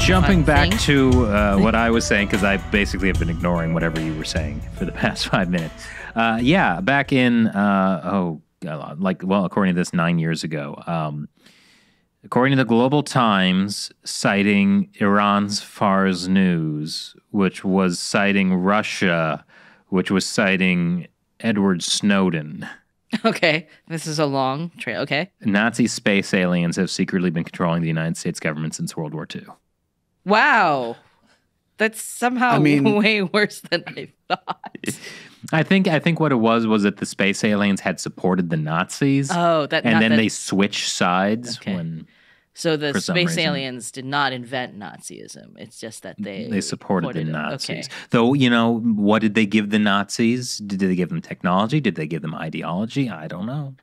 Jumping back to what I was saying, because I basically have been ignoring whatever you were saying for the past 5 minutes. Back in, according to this 9 years ago, according to the Global Times, citing Iran's Fars News, which was citing Russia, which was citing Edward Snowden. Okay, this is a long trail. Okay. Nazi space aliens have secretly been controlling the United States government since World War II. Wow. That's somehow way worse than I thought. I think what it was that the space aliens had supported the Nazis. Oh, they switched sides So the space aliens did not invent Nazism. It's just that they supported the Nazis. Okay. Though, what did they give the Nazis? Did they give them technology? Did they give them ideology? I don't know.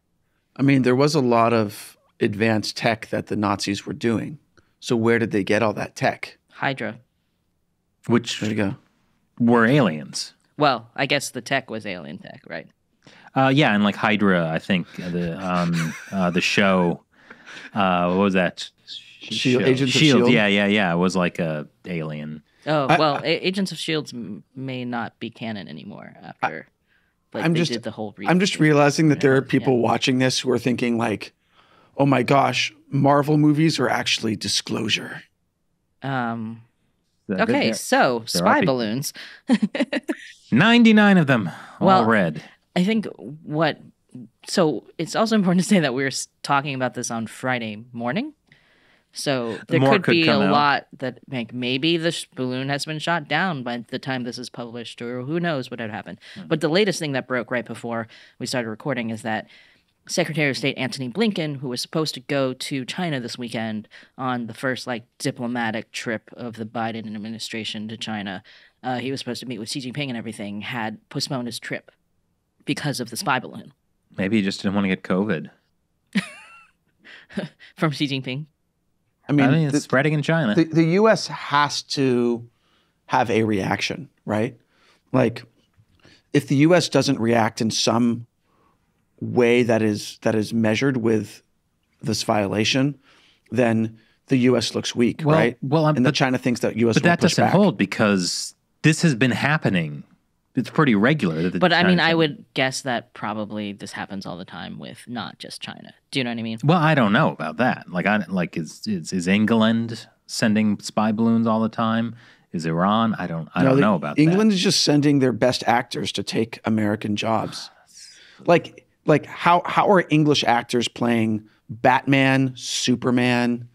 I mean, there was a lot of advanced tech that the Nazis were doing. So where did they get all that tech? Hydra. Which there you go. Were aliens. Well, I guess the tech was alien tech, right? And like Hydra, I think the show. What was that? Agents of S.H.I.E.L.D.? Yeah. It was like a alien. Oh, Agents of S.H.I.E.L.D. may not be canon anymore after did the whole I'm just realizing that there are people watching this who are thinking like, oh my gosh, Marvel movies are actually disclosure. Okay, so spy balloons. 99 of them, all red. I think so it's also important to say that we're talking about this on Friday morning. So there could be a lot that maybe the balloon has been shot down by the time this is published, or who knows what had happened. But the latest thing that broke right before we started recording is that Secretary of State Antony Blinken, who was supposed to go to China this weekend on the first diplomatic trip of the Biden administration to China, he was supposed to meet with Xi Jinping and everything, had postponed his trip because of the spy balloon. Maybe he just didn't want to get COVID. From Xi Jinping? I mean it's spreading in China. The U.S. has to have a reaction, right? Like, if the U.S. doesn't react in some way that is measured with this violation, then the U.S. looks weak, right? And China thinks that U.S. But will that push doesn't back. hold because this has been happening. It's pretty regular. But I mean, I would guess that probably this happens all the time with not just China. Do you know what I mean? Well, I don't know about that. Is England sending spy balloons all the time? Is Iran? I don't know about that. England is just sending their best actors to take American jobs. Like how are English actors playing Batman, Superman?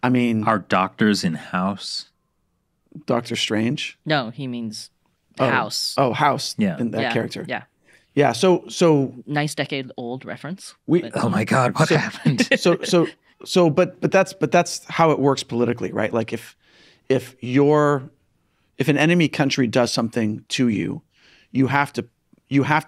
I mean, are doctors in House? Doctor Strange? No, he means House. Oh, House. Yeah, that character. Yeah. Yeah. So nice decade-old reference. Oh my God, what happened? But that's how it works politically, right? Like if an enemy country does something to you, you have to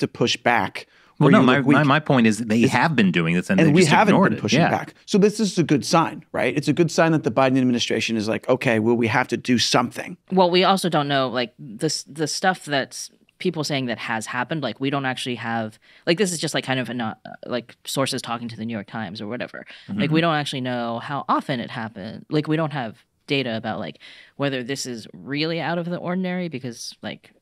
push back. Well, no, my point is they have been doing this, and we haven't been pushing back. So this is a good sign, right? It's a good sign that the Biden administration is like, okay, well, we have to do something. Well, we also don't know, the stuff that's people saying that has happened. We don't actually have, this is just kind of sources talking to the New York Times or whatever. Mm-hmm. We don't actually know how often it happened. We don't have data about whether this is really out of the ordinary because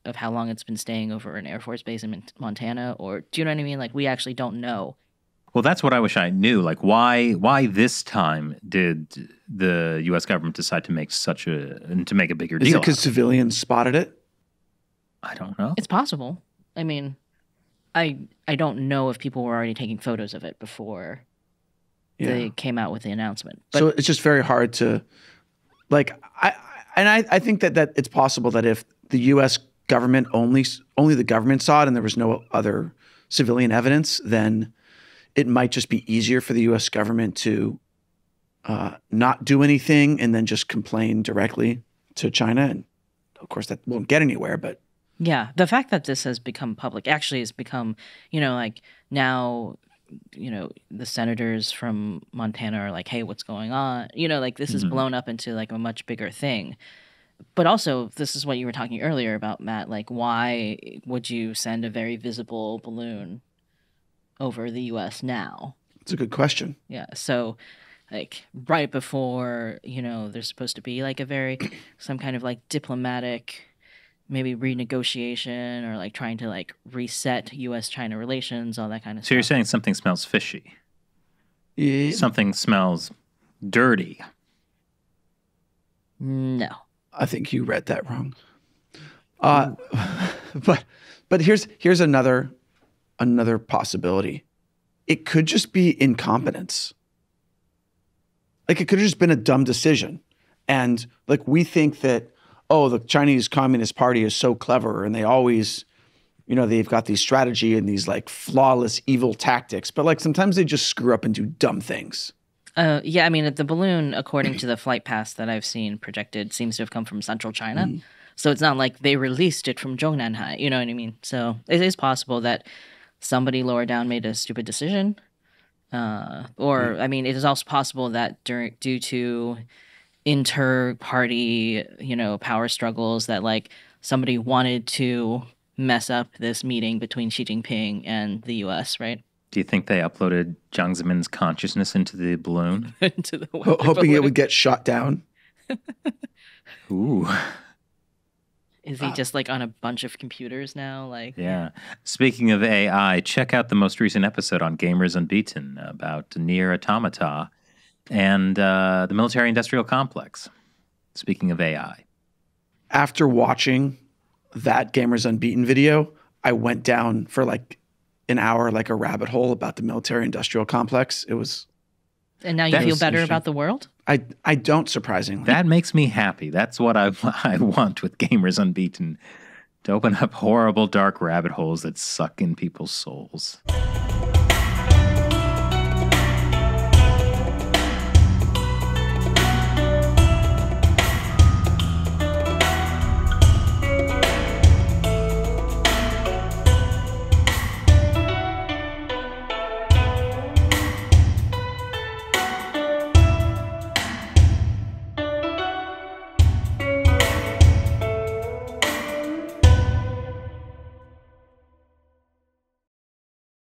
of how long it's been staying over an Air Force base in Montana, or do you know what I mean? We actually don't know. Well, that's what I wish I knew. Why this time did the U.S. government decide to make a bigger deal? Is it because civilians spotted it? I don't know. It's possible. I mean, I don't know if people were already taking photos of it before they came out with the announcement. But, so it's just very hard to. I think that it's possible that if the U.S. government only the government saw it and there was no other civilian evidence, then it might just be easier for the U.S. government to not do anything and then just complain directly to China. And of course, that won't get anywhere. But yeah, the fact that this has become public actually has become, now. The senators from Montana are like, hey, what's going on? This is blown up into a much bigger thing. But also, this is what you were talking earlier about, Matt, why would you send a very visible balloon over the U.S. now? It's a good question. Yeah. So like right before, there's supposed to be like some kind of like diplomatic maybe renegotiation or like trying to like reset U.S.-China relations, all that kind of stuff. So you're saying something smells fishy? Yeah. Something smells dirty? No. I think you read that wrong. But here's another possibility. It could just be incompetence. Like it could have just been a dumb decision. And like we think that, the Chinese Communist Party is so clever and they always, they've got these strategy and these like flawless evil tactics, but like sometimes they just screw up and do dumb things. Yeah, I mean, the balloon, according to the flight path that I've seen projected, seems to have come from central China. Mm-hmm. So it's not like they released it from Zhongnanhai, you know what I mean? So it is possible that somebody lower down made a stupid decision. I mean, it is also possible that due to inter-party, power struggles that like somebody wanted to mess up this meeting between Xi Jinping and the U.S., right? Do you think they uploaded Jiang Zemin's consciousness into the balloon? Into the hoping balloon. It would get shot down? Ooh. Is he just like on a bunch of computers now? Like, yeah. Speaking of AI, check out the most recent episode on Gamers Unbeaten about Nier Automata and the military-industrial complex. Speaking of AI. After watching that Gamers Unbeaten video, I went down for like an hour, like a rabbit hole about the military-industrial complex. It was... And now you feel better about the world? I don't, surprisingly. That makes me happy. That's what I want with Gamers Unbeaten, to open up horrible, dark rabbit holes that suck in people's souls.